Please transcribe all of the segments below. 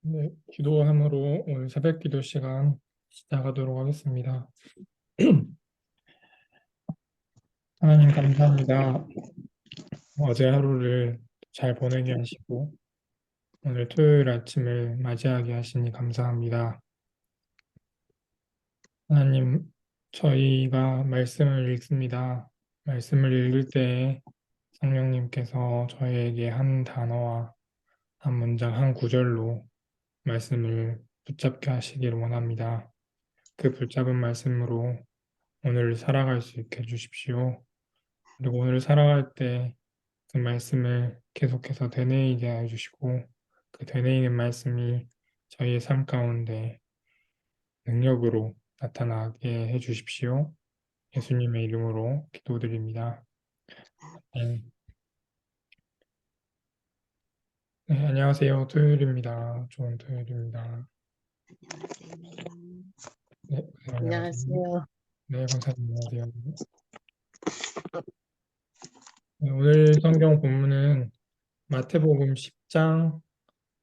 네, 기도함으로 오늘 새벽 기도 시간 시작하도록 하겠습니다. 하나님 감사합니다. 어제 하루를 잘 보내게 하시고 오늘 토요일 아침을 맞이하게 하시니 감사합니다. 하나님, 저희가 말씀을 읽습니다. 말씀을 읽을 때 성령님께서 저희에게 한 단어와 한 문장, 한 구절로 말씀을 붙잡게 하시기를 원합니다. 그 붙잡은 말씀으로 오늘 살아갈 수 있게 해주십시오. 그리고 오늘 살아갈 때 그 말씀을 계속해서 되뇌이게 해주시고 그 되뇌이는 말씀이 저희의 삶 가운데 능력으로 나타나게 해주십시오. 예수님의 이름으로 기도드립니다. 네, 네, 안녕하세요. 토요일입니다. 좋은 토요일입니다. 네, 안녕하세요. 안녕하세요. 네, 권사님 안녕하세요. 네, 오늘 성경 본문은 마태복음 10장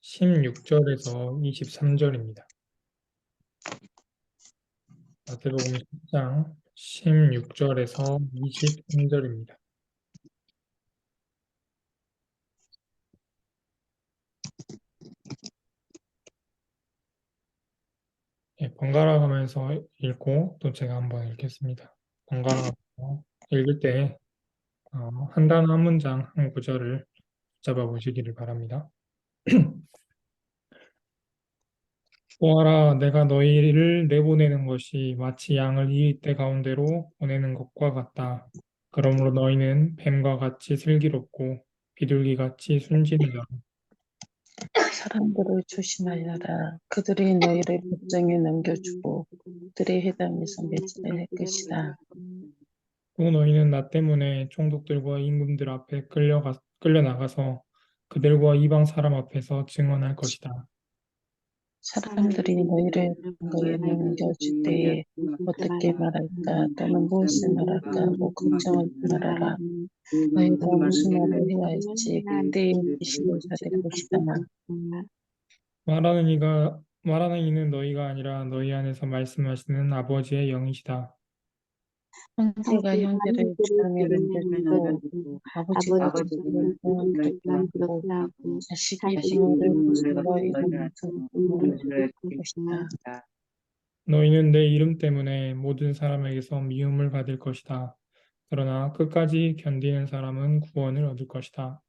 16절에서 23절입니다. 마태복음 10장 16절에서 23절입니다. 예, 번갈아 가면서 읽고 또 제가 한번 읽겠습니다. 번갈아 가면서 읽을 때 한 단어 한 문장 한 구절을 잡아 보시기를 바랍니다. 보아라, 내가 너희를 내보내는 것이 마치 양을 이리 떼 가운데로 보내는 것과 같다. 그러므로 너희는 뱀과 같이 슬기롭고 비둘기같이 순진하라. 사람들을 조심하여라. 그들이 너희를 법정에 넘겨주고 그들의 회당에서 매질을 할 것이다. 또 너희는 나 때문에 총독들과 임금들 앞에 끌려나가서 그들과 이방 사람 앞에서 증언할 것이다. 사람들이 너희를 증거에 넘겨줄 때에 어떻게 말할까 또는 무엇을 말할까 하고 걱정하지 말아라. 너희가 무슨 말을 해야 할지 그때에 지시를 받을 것이다. 말하는 이는 너희가 아니라 너희 안에서 말씀하시는 아버지의 영이시다. 형제가 형제를 주방에 넘겨주고 아버지가 자식을 또한 그렇게 하고 자식이 부모를 거슬러 이러면서 부모를 죽일 것이다. 너희는 내 이름 때문에 모든 사람에게서 미움을 받을 것이다. 그러나 끝까지 견디는 사람은 구원을 얻을 것이다.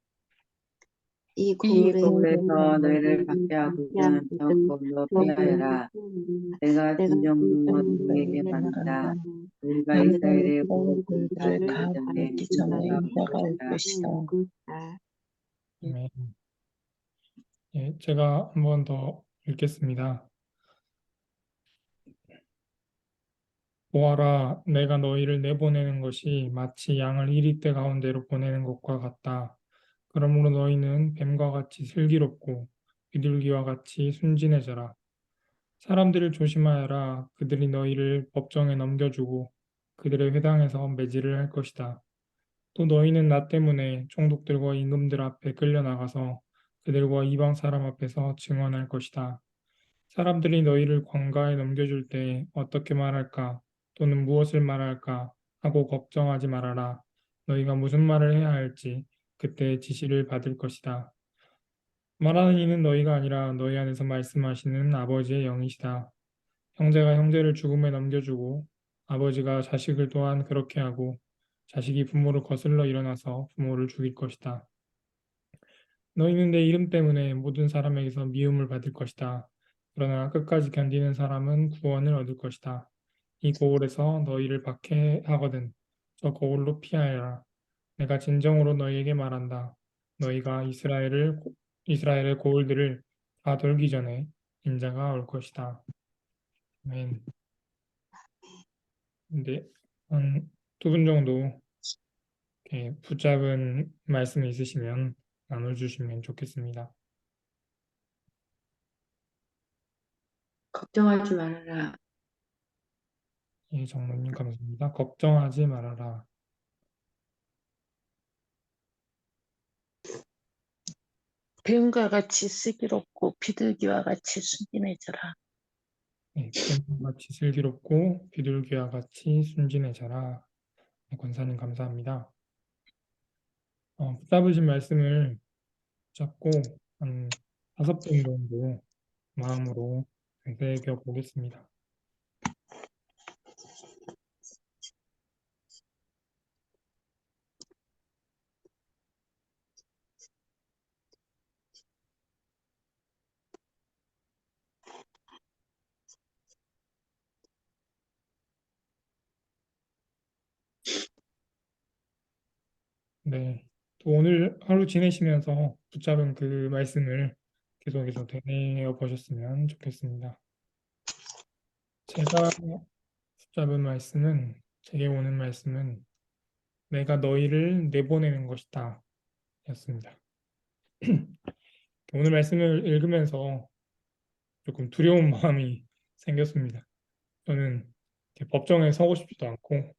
이 이 고울에서 너희를 받게 하거든 저 고울로 피하여라. 내가 진정으로 너희에게 말한다. 우리가 너희는 이스라엘의 이스라엘 모든 너희들을 자들 가하고 전에 있기 전에 인자가 올 인자가 올 것이다. 것이다. 아멘. 예, 제가 한 번 더 읽겠습니다. 보아라, 내가 너희를 내보내는 것이 마치 양을 이리떼 가운데로 보내는 것과 같다. 그러므로 너희는 뱀과 같이 슬기롭고 비둘기와 같이 순진해져라. 사람들을 조심하여라. 그들이 너희를 법정에 넘겨주고 그들의 회당에서 매질을 할 것이다. 또 너희는 나 때문에 총독들과 임금들 앞에 끌려나가서 그들과 이방 사람 앞에서 증언할 것이다. 사람들이 너희를 관가에 넘겨줄 때 어떻게 말할까 또는 무엇을 말할까 하고 걱정하지 말아라. 너희가 무슨 말을 해야 할지 그때 지시를 받을 것이다. 말하는 이는 너희가 아니라 너희 안에서 말씀하시는 아버지의 영이시다. 형제가 형제를 죽음에 넘겨주고 아버지가 자식을 또한 그렇게 하고 자식이 부모를 거슬러 일어나서 부모를 죽일 것이다. 너희는 내 이름 때문에 모든 사람에게서 미움을 받을 것이다. 그러나 끝까지 견디는 사람은 구원을 얻을 것이다. 이 고울에서 너희를 박해하거든 저 고울로 피하여라. 내가 진정으로 너희에게 말한다. 너희가 이스라엘의 고울들을 다 돌기 전에 인자가 올 것이다. 아멘. 근데 한 두 분 정도 이렇게 붙잡은 말씀이 있으시면 나눠주시면 좋겠습니다. 걱정하지 말아라. 예, 장로님 감사합니다. 걱정하지 말아라. 뱀과 같이 슬기롭고 비둘기와 같이 순진해져라. 네, 뱀과 같이 슬기롭고 비둘기와 같이 순진해져라. 네, 권사님 감사합니다. 붙잡으신 말씀을 잡고 한 5번 정도 마음으로 되새겨 보겠습니다. 네, 또 오늘 하루 지내시면서 붙잡은 그 말씀을 계속해서 되뇌어 보셨으면 좋겠습니다. 제가 붙잡은 말씀은, 제게 오는 말씀은 내가 너희를 내보내는 것이다 였습니다. 오늘 말씀을 읽으면서 조금 두려운 마음이 생겼습니다. 저는 이렇게 법정에 서고 싶지도 않고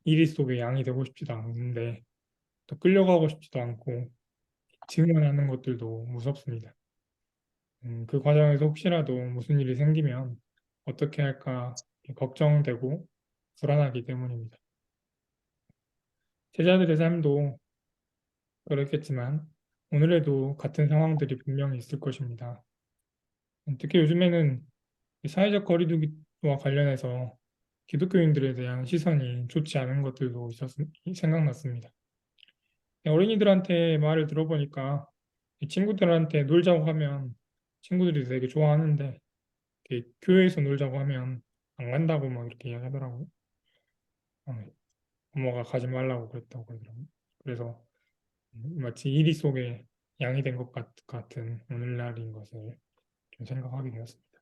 이리 속의 양이 되고 싶지도 않은데 또 끌려가고 싶지도 않고 증언하는 것들도 무섭습니다. 그 과정에서 혹시라도 무슨 일이 생기면 어떻게 할까 걱정되고 불안하기 때문입니다. 제자들의 삶도 그렇겠지만 오늘에도 같은 상황들이 분명히 있을 것입니다. 특히 요즘에는 이 사회적 거리두기와 관련해서 기독교인들에 대한 시선이 좋지 않은 것들도 생각났습니다. 어린이들한테 말을 들어보니까 이 친구들한테 놀자고 하면 친구들이 되게 좋아하는데 이렇게 교회에서 놀자고 하면 안 간다고 막 이렇게 이야기하더라고요. 엄마가 가지 말라고 그랬다고 그러더라고요. 그래서 마치 이리 속에 양이 된 것 같은 오늘날인 것을 좀 생각하게 되었습니다.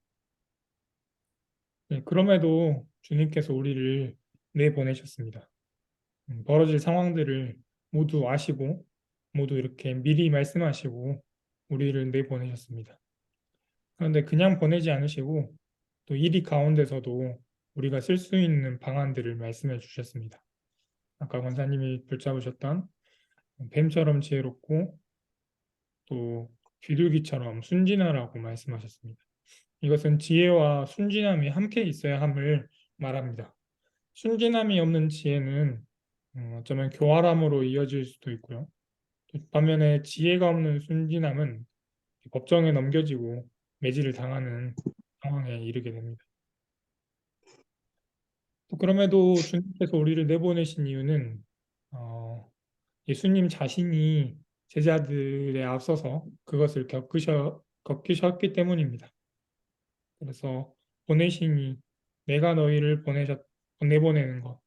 네, 그럼에도 주님께서 우리를 내보내셨습니다. 벌어질 상황들을 모두 아시고 모두 이렇게 미리 말씀하시고 우리를 내보내셨습니다. 그런데 그냥 보내지 않으시고 또 이리 가운데서도 우리가 쓸 수 있는 방안들을 말씀해 주셨습니다. 아까 권사님이 붙잡으셨던 뱀처럼 지혜롭고 또 비둘기처럼 순진하라고 말씀하셨습니다. 이것은 지혜와 순진함이 함께 있어야 함을 말합니다. 순진함이 없는 지혜는 어쩌면 교활함으로 이어질 수도 있고요. 또 반면에 지혜가 없는 순진함은 법정에 넘겨지고 매질을 당하는 상황에 이르게 됩니다. 또 그럼에도 주님께서 우리를 내보내신 이유는 예수님 자신이 제자들에 앞서서 그것을 겪으셨기 때문입니다. 그래서 보내시니 내가 너희를 내보내는 것,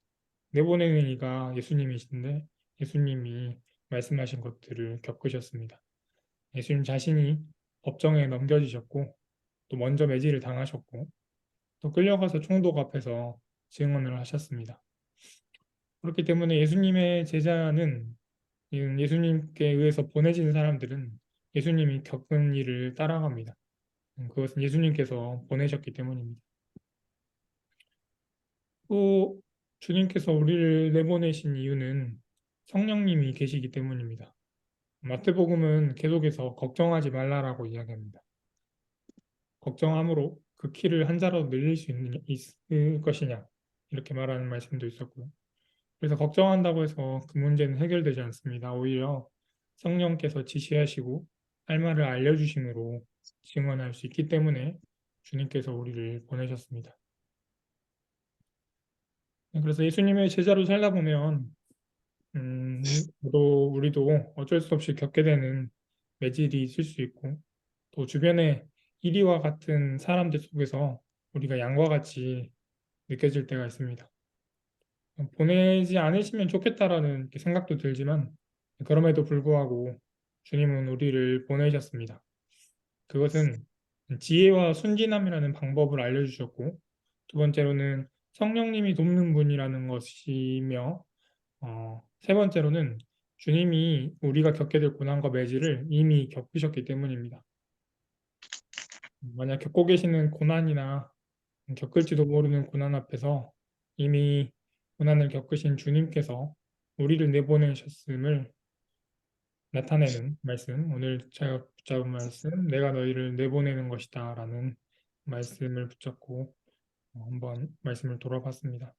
내보내는 이가 예수님이신데 예수님이 말씀하신 것들을 겪으셨습니다. 예수님 자신이 법정에 넘겨지셨고 또 먼저 매질을 당하셨고 또 끌려가서 총독 앞에서 증언을 하셨습니다. 그렇기 때문에 예수님의 제자는 예수님께 의해서 보내진 사람들은 예수님이 겪은 일을 따라갑니다. 그것은 예수님께서 보내셨기 때문입니다. 또 주님께서 우리를 내보내신 이유는 성령님이 계시기 때문입니다. 마태복음은 계속해서 걱정하지 말라라고 이야기합니다. 걱정함으로 그 키를 한 자라도 늘릴 수 있을 것이냐 이렇게 말하는 말씀도 있었고요. 그래서 걱정한다고 해서 그 문제는 해결되지 않습니다. 오히려 성령께서 지시하시고 할 말을 알려주심으로 증언할 수 있기 때문에 주님께서 우리를 보내셨습니다. 그래서 예수님의 제자로 살다 보면 우리도 어쩔 수 없이 겪게 되는 매질이 있을 수 있고 또 주변에 이리와 같은 사람들 속에서 우리가 양과 같이 느껴질 때가 있습니다. 보내지 않으시면 좋겠다라는 이렇게 생각도 들지만 그럼에도 불구하고 주님은 우리를 보내셨습니다. 그것은 지혜와 순진함이라는 방법을 알려주셨고 두 번째로는 성령님이 돕는 분이라는 것이며 세 번째로는 주님이 우리가 겪게 될 고난과 매질을 이미 겪으셨기 때문입니다. 만약 겪고 계시는 고난이나 겪을지도 모르는 고난 앞에서 이미 고난을 겪으신 주님께서 우리를 내보내셨음을 나타내는 말씀, 오늘 제가 붙잡은 말씀, 내가 너희를 내보내는 것이다 라는 말씀을 붙잡고 한번 말씀을 돌아봤습니다.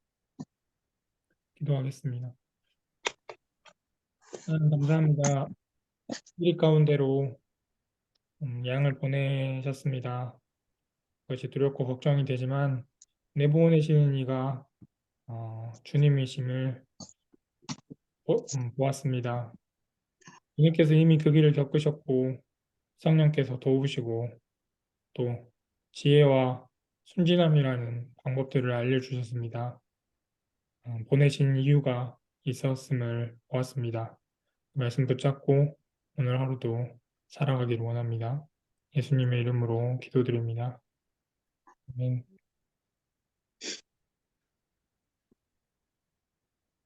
기도하겠습니다. 하나님 감사합니다. 일 가운데로 양을 보내셨습니다. 그것이 두렵고 걱정이 되지만 내보내시는 이가 주님이심을 보았습니다. 주님께서 이미 그 길을 겪으셨고 성령께서 도우시고 또 지혜와 순진함이라는 방법들을 알려주셨습니다. 보내신 이유가 있었음을 보았습니다. 그 말씀 붙잡고 오늘 하루도 살아가기를 원합니다. 예수님의 이름으로 기도드립니다. 아멘.